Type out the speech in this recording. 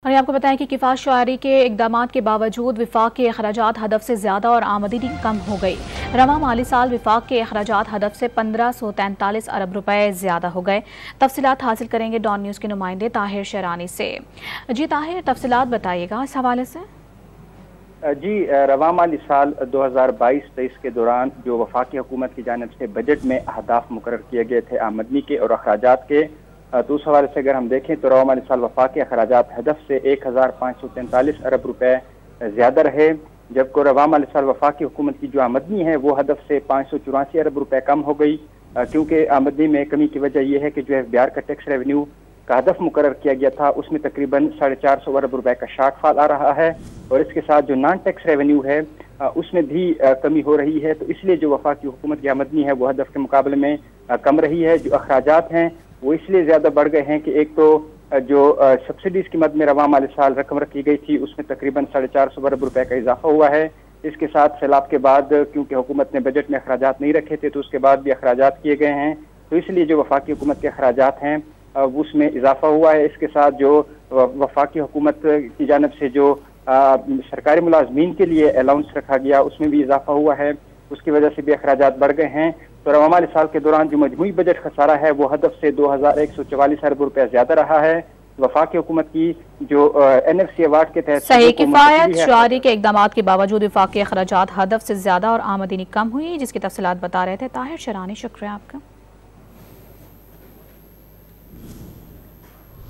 और आपको बताएं कि किफ़ायत शुआरी के इकदाम के बावजूद विफाक के अखराजात हदफ से ज़्यादा और आमदनी कम हो गई। रवां माली साल विफाक के अखराजात हदफ से 1543 अरब रुपए ज़्यादा हो गए। तफसीलात हासिल करेंगे डॉन न्यूज़ के नुमाइंदे ताहिर शरानी से। जी ताहिर, तफसीलात बताइएगा इस हवाले से। जी, रवां माली साल 2022-23 के दौरान जो वफाकी हुकूमत की जानिब से बजट में अहदाफ मुकर्रर किए गए थे आमदनी के और अखराजात के, तो उस हवाले से अगर हम देखें तो रवां माली साल वफाकी अखराजात हदफ से 1543 अरब रुपए ज्यादा रहे, जबकि रवां माली साल वफाकी हुकूमत की जो आमदनी है वो हदफ से 584 अरब रुपए कम हो गई। क्योंकि आमदनी में कमी की वजह यह है कि जो है बिहार का टैक्स रेवेन्यू का हदफ मुकर्रर किया गया था उसमें तकरीबन 450 अरब रुपए का शॉर्टफॉल आ रहा है, और इसके साथ जो नॉन टैक्स रेवेन्यू है उसमें भी कमी हो रही है। तो इसलिए जो वफाकी हुकूमत की आमदनी है वो हदफ के मुकाबले में कम रही है। जो अखराजात हैं वो इसलिए ज्यादा बढ़ गए हैं कि एक तो जो सब्सिडीज की मद में रवां माली साल रकम रखी गई थी उसमें तकरीबन 450 अरब रुपए का इजाफा हुआ है। इसके साथ सैलाब के बाद क्योंकि हुकूमत ने बजट में अखराजात नहीं रखे थे तो उसके बाद भी अखराजात किए गए हैं, तो इसलिए जो वफाकी हुकूमत के अखराजात हैं उसमें इजाफा हुआ है। इसके साथ जो वफाकी हुकूमत की जानिब से जो सरकारी मुलाजमीन के लिए अलाउंस रखा गया उसमें भी इजाफा हुआ है, उसकी वजह से भी अखराजात बढ़ गए हैं। तो रवां माली साल के दौरान जो मजमूई बजट खसारा है वो हदफ से 2144 अरब रुपया ज्यादा रहा है। वफाकी हुकूमत की जो NFC अवार्ड के तहत सही किफायत शुआरी के इकदाम के बावजूद विफाक के अखराजात हदफ से ज्यादा और आमदनी कम हुई, जिसकी तफसीलात बता रहे थे ताहिर शरानी। शुक्रिया आपका।